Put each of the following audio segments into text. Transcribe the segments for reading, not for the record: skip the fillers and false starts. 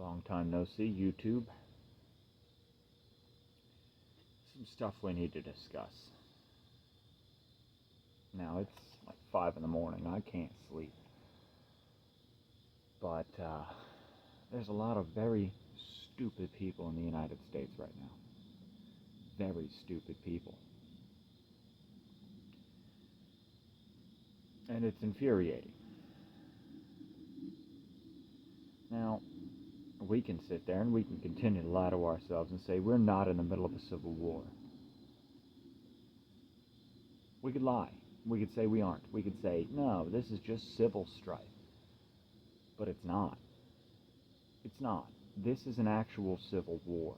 Long time no see, YouTube. Some stuff we need to discuss. Now, it's like 5 in the morning. I can't sleep. But there's a lot of very stupid people in the United States right now. Very stupid people. And it's infuriating. Now, we can sit there and we can continue to lie to ourselves and say we're not in the middle of a civil war. We could lie. We could say we aren't. We could say, no, this is just civil strife. But it's not. It's not. This is an actual civil war.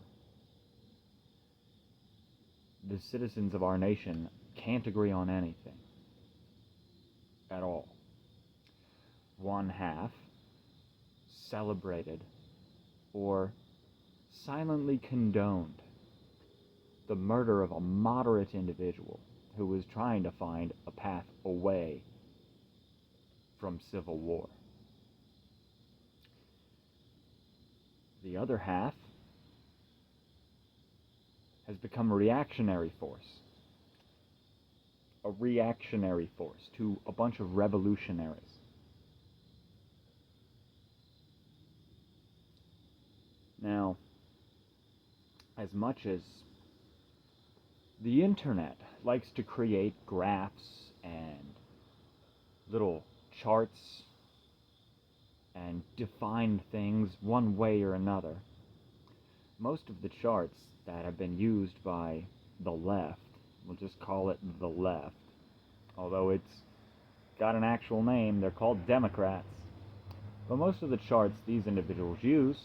The citizens of our nation can't agree on anything. At all. One half celebrated or silently condoned the murder of a moderate individual who was trying to find a path away from civil war. The other half has become a reactionary force. A reactionary force to a bunch of revolutionaries. Now, as much as the internet likes to create graphs and little charts and define things one way or another, most of the charts that have been used by the left, we'll just call it the left, although it's got an actual name, they're called Democrats, but most of the charts these individuals use,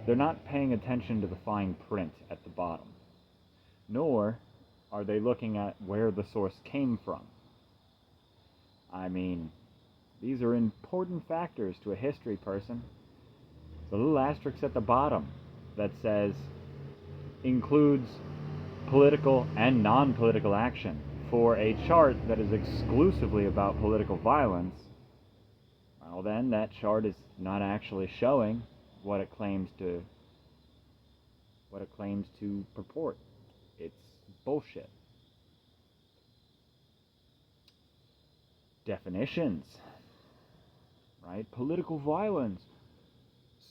they're not paying attention to the fine print at the bottom, nor are they looking at where the source came from. I mean, these are important factors to a history person. The little asterisk at the bottom that says includes political and non-political action for a chart that is exclusively about political violence, well then that chart is not actually showing what it claims to purport. It's bullshit. Definitions, right? Political violence.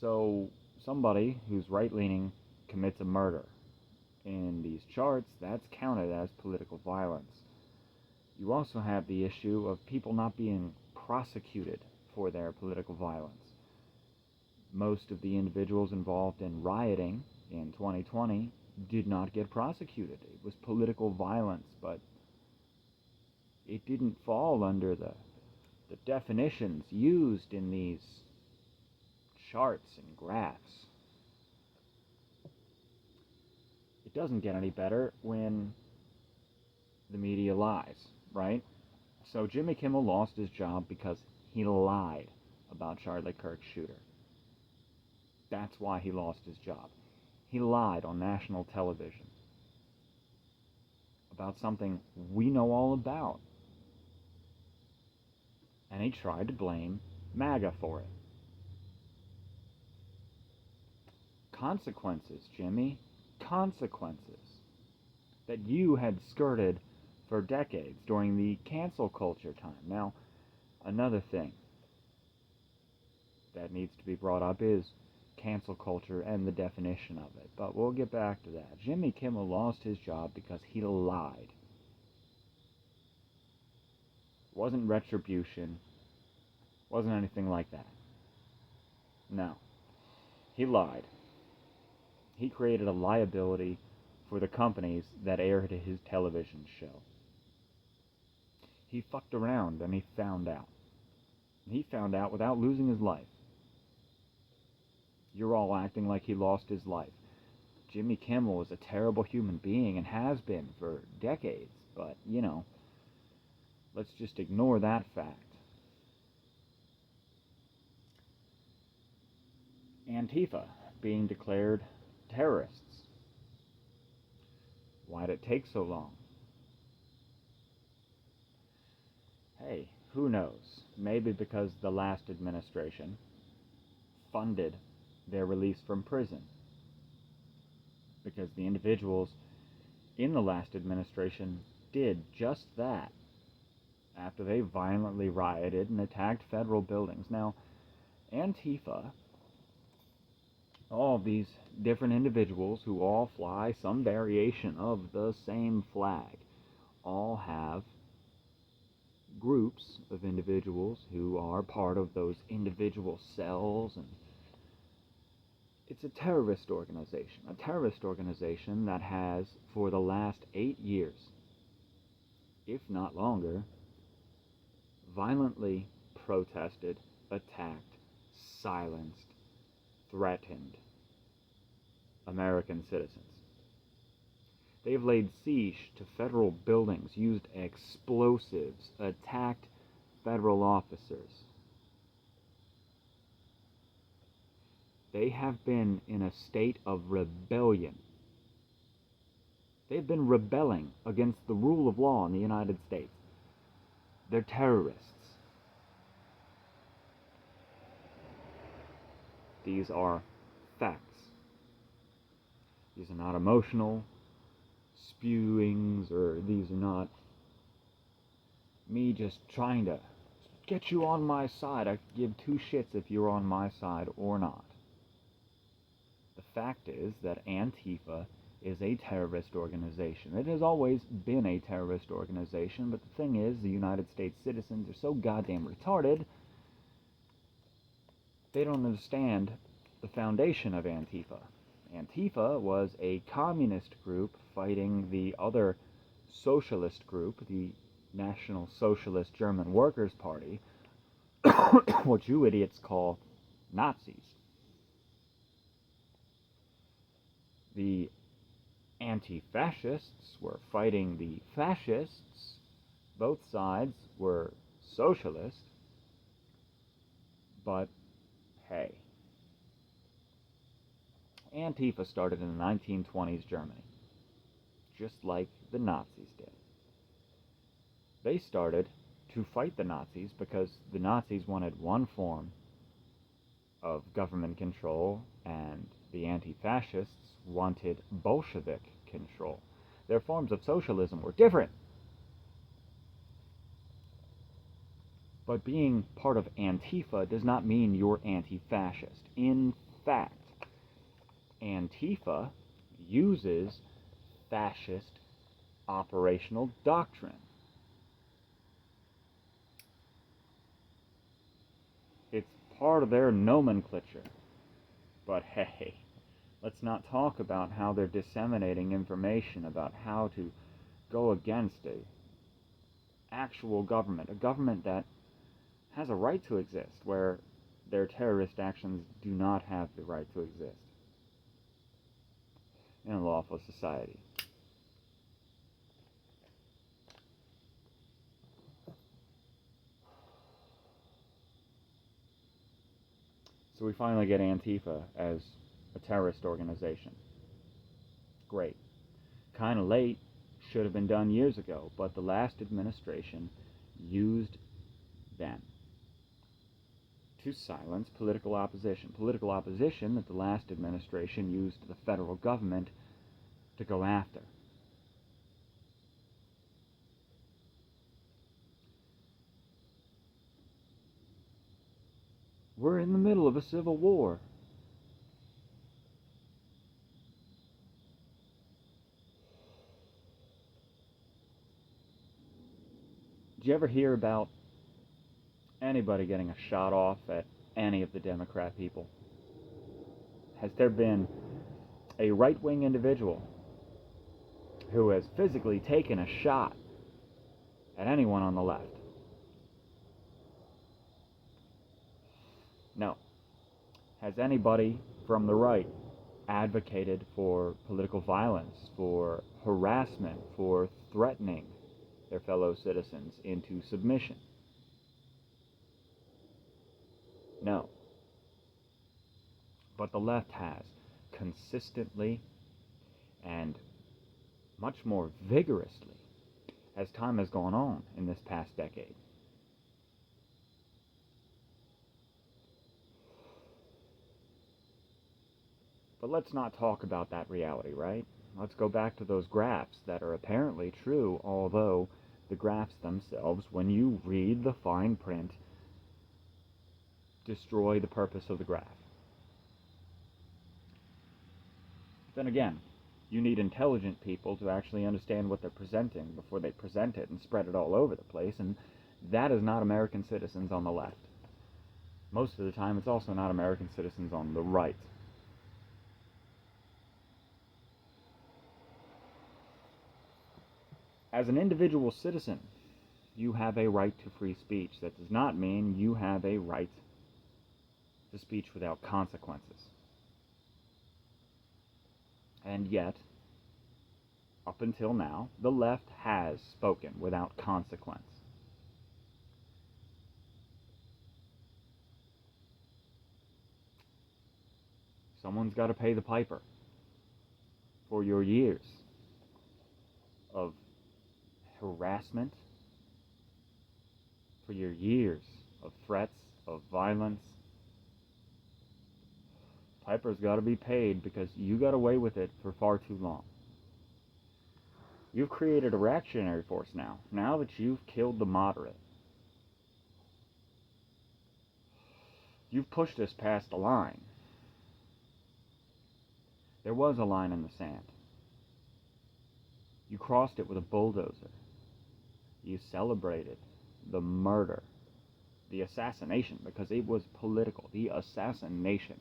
So somebody who's right-leaning commits a murder. In these charts, that's counted as political violence. You also have the issue of people not being prosecuted for their political violence. Most of the individuals involved in rioting in 2020 did not get prosecuted. It was political violence, but it didn't fall under the definitions used in these charts and graphs. It doesn't get any better when the media lies, right? So Jimmy Kimmel lost his job because he lied about Charlie Kirk's shooter. That's why he lost his job. He lied on national television about something we know all about. And he tried to blame MAGA for it. Consequences, Jimmy. Consequences that you had skirted for decades during the cancel culture time. Now, another thing that needs to be brought up is cancel culture and the definition of it. But we'll get back to that. Jimmy Kimmel lost his job because he lied. Wasn't retribution. Wasn't anything like that. No. He lied. He created a liability for the companies that aired his television show. He fucked around and he found out. He found out without losing his life. You're all acting like he lost his life. Jimmy Kimmel is a terrible human being and has been for decades, but, you know, let's just ignore that fact. Antifa being declared terrorists. Why'd it take so long? Hey, who knows? Maybe because the last administration funded their release from prison. Because the individuals in the last administration did just that after they violently rioted and attacked federal buildings. Now, Antifa, all of these different individuals who all fly some variation of the same flag, all have groups of individuals who are part of those individual cells, and it's a terrorist organization that has, for the last 8 years, if not longer, violently protested, attacked, silenced, threatened American citizens. They've laid siege to federal buildings, used explosives, attacked federal officers. They have been in a state of rebellion. They've been rebelling against the rule of law in the United States. They're terrorists. These are facts. These are not emotional spewings, or these are not me just trying to get you on my side. I give two shits if you're on my side or not. The fact is that Antifa is a terrorist organization. It has always been a terrorist organization, but the thing is, the United States citizens are so goddamn retarded, they don't understand the foundation of Antifa. Antifa was a communist group fighting the other socialist group, the National Socialist German Workers' Party, what you idiots call Nazis. The anti-fascists were fighting the fascists. Both sides were socialist, but hey, Antifa started in the 1920s Germany, just like the Nazis did. They started to fight the Nazis because the Nazis wanted one form of government control, and the anti-fascists wanted Bolshevik control. Their forms of socialism were different. But being part of Antifa does not mean you're anti-fascist. In fact, Antifa uses fascist operational doctrine. It's part of their nomenclature. But hey, let's not talk about how they're disseminating information about how to go against a actual government, a government that has a right to exist, where their terrorist actions do not have the right to exist in a lawful society. So we finally get Antifa as a terrorist organization. Great. Kind of late, should have been done years ago, but the last administration used them to silence political opposition. Political opposition that the last administration used the federal government to go after. We're in the middle of a civil war. Did you ever hear about anybody getting a shot off at any of the Democrat people? Has there been a right-wing individual who has physically taken a shot at anyone on the left? No. Has anybody from the right advocated for political violence, for harassment, for threatening their fellow citizens into submission? No. But the left has, consistently and much more vigorously as time has gone on in this past decade. But let's not talk about that reality, right? Let's go back to those graphs that are apparently true, although the graphs themselves, when you read the fine print, destroy the purpose of the graph. Then again, you need intelligent people to actually understand what they're presenting before they present it and spread it all over the place, and that is not American citizens on the left. Most of the time, it's also not American citizens on the right. As an individual citizen, you have a right to free speech. That does not mean you have a right to speech without consequences. And yet, up until now, the left has spoken without consequence. Someone's got to pay the piper for your years of harassment, for your years of threats, of violence. Piper's got to be paid because you got away with it for far too long. You've created a reactionary force now that you've killed the moderate. You've pushed us past a line. There was a line in the sand. You crossed it with a bulldozer. You celebrated the murder, the assassination, because it was political, the assassination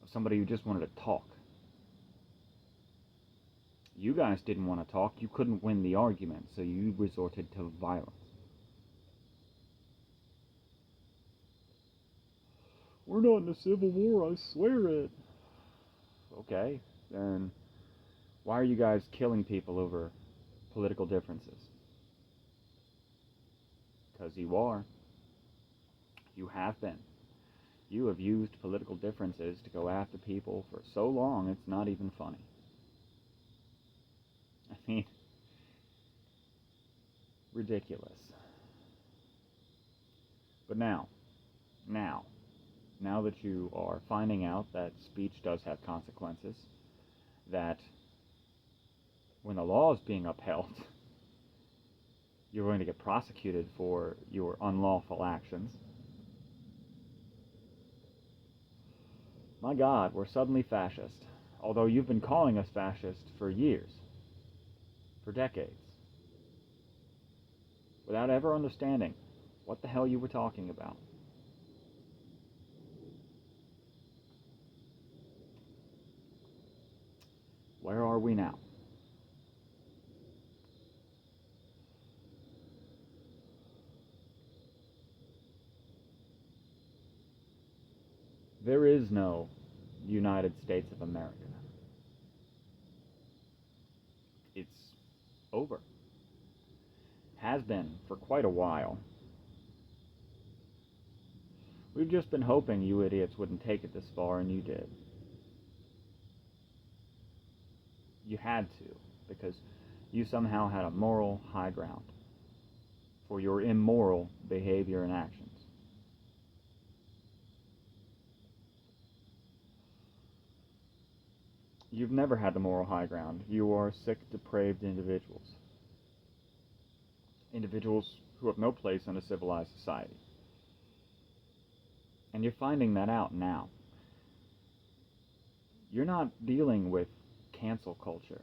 of somebody who just wanted to talk. You guys didn't want to talk. You couldn't win the argument, so you resorted to violence. We're not in a civil war, I swear it. Okay, then why are you guys killing people over political differences? Because you are. You have been. You have used political differences to go after people for so long, it's not even funny. I mean, ridiculous. But now that you are finding out that speech does have consequences, that when the law is being upheld, you're going to get prosecuted for your unlawful actions. My God, we're suddenly fascist, although you've been calling us fascist for years, for decades, without ever understanding what the hell you were talking about. Where are we now? There is no United States of America. It's over. Has been for quite a while. We've just been hoping you idiots wouldn't take it this far, and you did. You had to, because you somehow had a moral high ground for your immoral behavior and actions. You've never had the moral high ground. You are sick, depraved individuals. Individuals who have no place in a civilized society. And you're finding that out now. You're not dealing with cancel culture.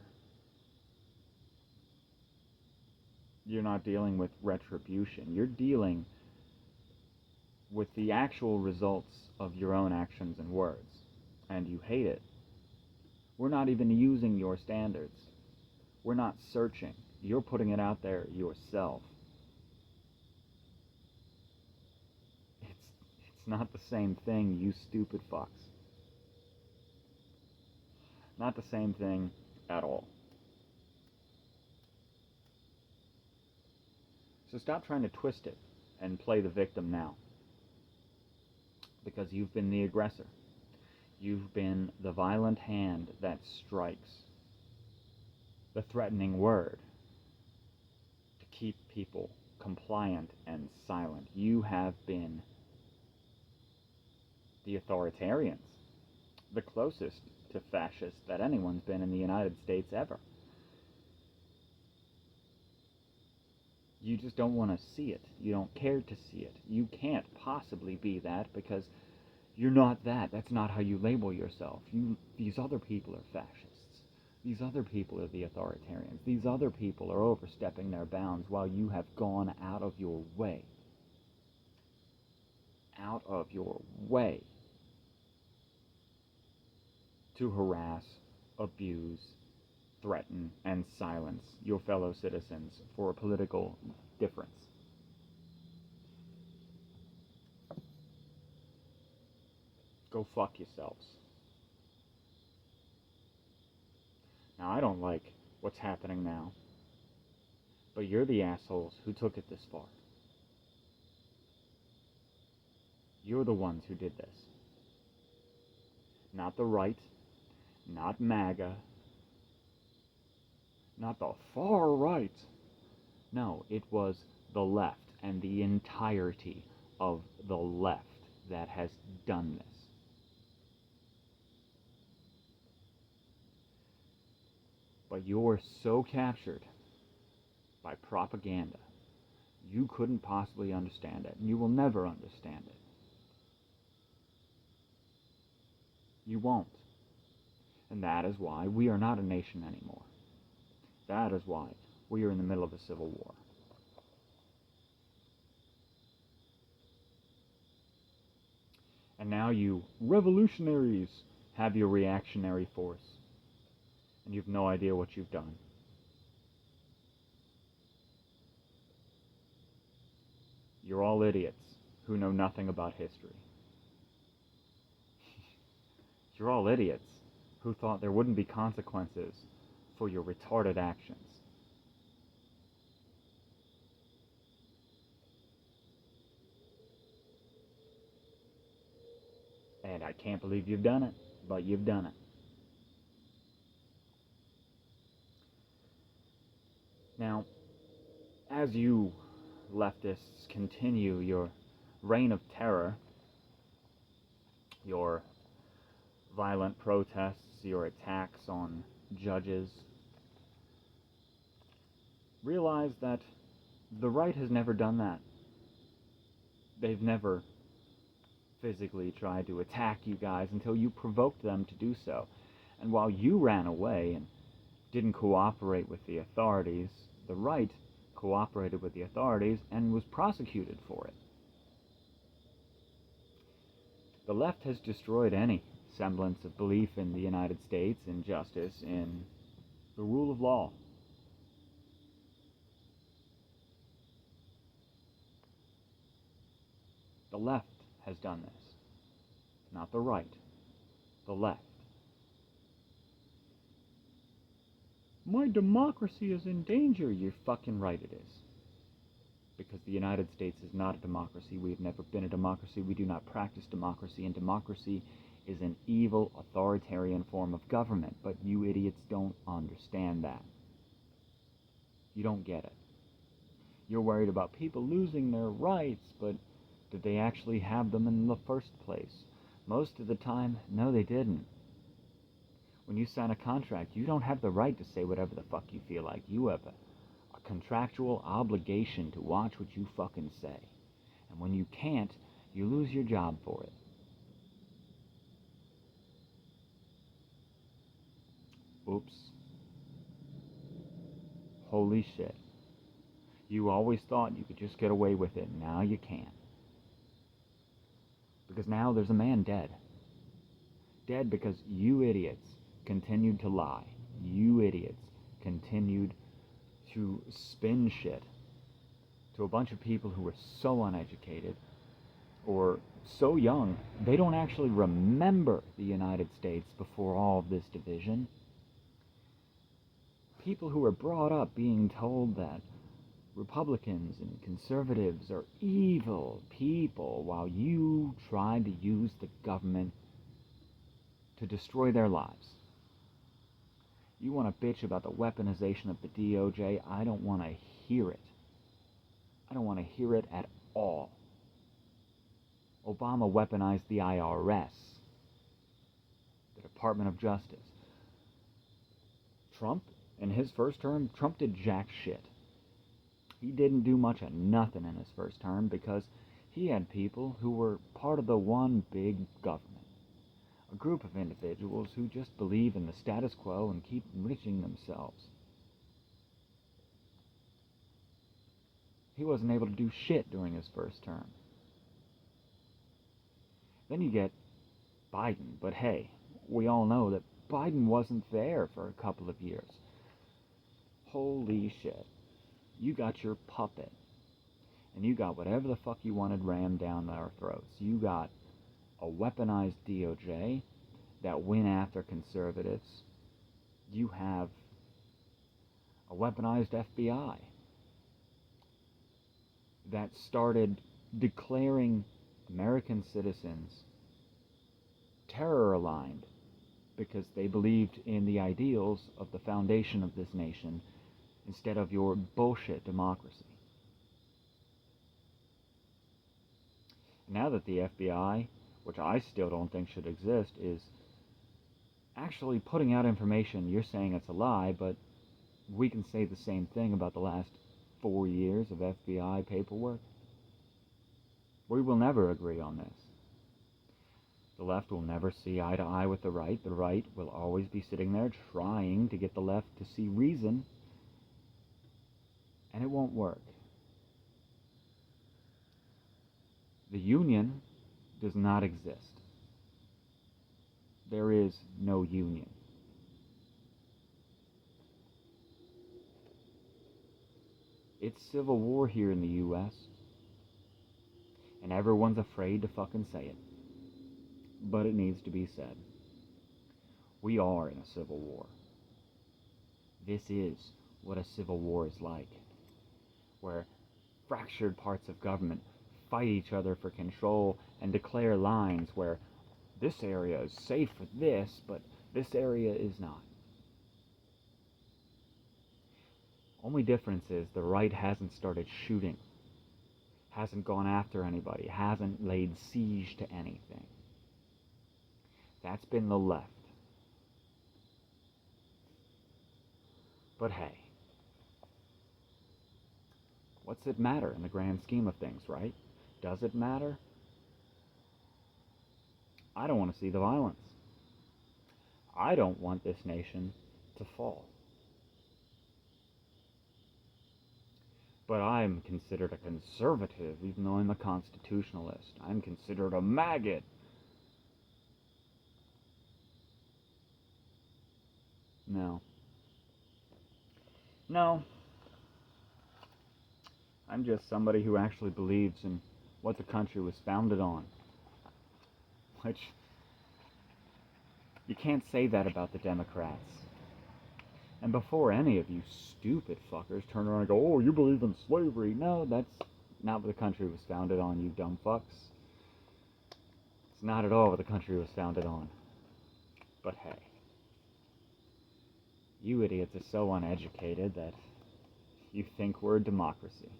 You're not dealing with retribution. You're dealing with the actual results of your own actions and words. And you hate it. We're not even using your standards. We're not searching. You're putting it out there yourself. It's not the same thing, you stupid fucks. Not the same thing at all. So stop trying to twist it and play the victim now. Because you've been the aggressor. You've been the violent hand that strikes. The threatening word to keep people compliant and silent. You have been the authoritarians. the closest to fascist that anyone's been in the United States ever. You just don't want to see it. You don't care to see it. You can't possibly be that because you're not that. That's not how you label yourself. These other people are fascists. These other people are the authoritarians. These other people are overstepping their bounds while you have gone out of your way. Out of your way to harass, abuse, threaten, and silence your fellow citizens for a political difference. Go fuck yourselves. Now, I don't like what's happening now, but you're the assholes who took it this far. You're the ones who did this. Not the right, not MAGA, not the far right. No, it was the left and the entirety of the left that has done this. But you're so captured by propaganda, you couldn't possibly understand it, and you will never understand it. You won't. And that is why we are not a nation anymore. That is why we are in the middle of a civil war. And now you revolutionaries have your reactionary force. And you've no idea what you've done. You're all idiots who know nothing about history. You're all idiots who thought there wouldn't be consequences for your retarded actions. And I can't believe you've done it, but you've done it. Now, as you leftists continue your reign of terror, your violent protests, your attacks on judges, realize that the right has never done that. They've never physically tried to attack you guys until you provoked them to do so. And while you ran away and didn't cooperate with the authorities, the right cooperated with the authorities and was prosecuted for it. The left has destroyed any semblance of belief in the United States, in justice, in the rule of law. The left has done this. Not the right. The left. My democracy is in danger. You're fucking right it is. Because the United States is not a democracy. We have never been a democracy. We do not practice democracy. And democracy is an evil, authoritarian form of government. But you idiots don't understand that. You don't get it. You're worried about people losing their rights, but did they actually have them in the first place? Most of the time, no, they didn't. When you sign a contract, you don't have the right to say whatever the fuck you feel like. You have a contractual obligation to watch what you fucking say. And when you can't, you lose your job for it. Oops. Holy shit. You always thought you could just get away with it. Now you can't. Because now there's a man dead. Dead because you idiots continued to lie. You idiots continued to spin shit to a bunch of people who were so uneducated or so young, they don't actually remember the United States before all of this division. People who were brought up being told that Republicans and conservatives are evil people while you tried to use the government to destroy their lives. You want to bitch about the weaponization of the DOJ? I don't want to hear it. I don't want to hear it at all. Obama weaponized the IRS. Department of Justice. Trump, in his first term, Trump did jack shit. He didn't do much of nothing in his first term because he had people who were part of the one big government. A group of individuals who just believe in the status quo and keep enriching themselves. He wasn't able to do shit during his first term. Then you get Biden, but hey, we all know that Biden wasn't there for a couple of years. Holy shit. You got your puppet, and you got whatever the fuck you wanted rammed down our throats. You got a weaponized DOJ that went after conservatives. You have a weaponized FBI that started declaring American citizens terror-aligned because they believed in the ideals of the foundation of this nation instead of your bullshit democracy. Now that the FBI, which I still don't think should exist, is actually putting out information, you're saying it's a lie, but we can say the same thing about the last 4 years of FBI paperwork. We will never agree on this. The left will never see eye to eye with the right. The right will always be sitting there trying to get the left to see reason, and it won't work. The union does not exist. There is no union. It's civil war here in the U.S., and everyone's afraid to fucking say it. But it needs to be said. We are in a civil war. This is what a civil war is like, where fractured parts of government fight each other for control and declare lines where this area is safe for this, but this area is not. Only difference is the right hasn't started shooting, hasn't gone after anybody, hasn't laid siege to anything. That's been the left. But hey, what's it matter in the grand scheme of things, right? Does it matter? I don't want to see the violence. I don't want this nation to fall. But I'm considered a conservative, even though I'm a constitutionalist. I'm considered a maggot. No. I'm just somebody who actually believes in what the country was founded on. Which, you can't say that about the Democrats. And before any of you stupid fuckers turn around and go, oh, you believe in slavery. No, that's not what the country was founded on, you dumb fucks. It's not at all what the country was founded on. But hey, you idiots are so uneducated that you think we're a democracy.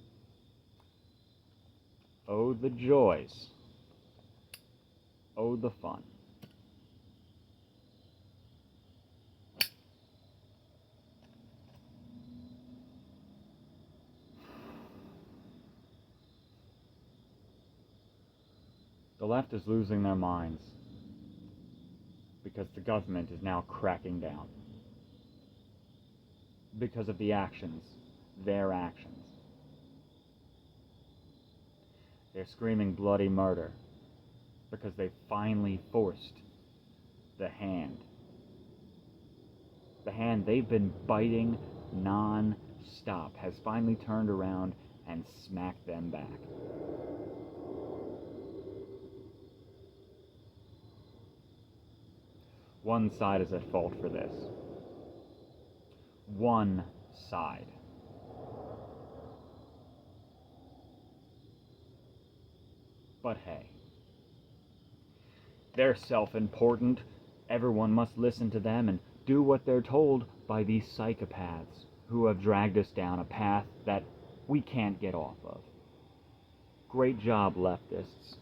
Oh, the joys. Oh, the fun. The left is losing their minds because the government is now cracking down. Because of the actions, their actions. They're screaming bloody murder because they finally forced the hand. The hand they've been biting non-stop has finally turned around and smacked them back. One side is at fault for this. One side. But hey, they're self-important. Everyone must listen to them and do what they're told by these psychopaths who have dragged us down a path that we can't get off of. Great job, leftists.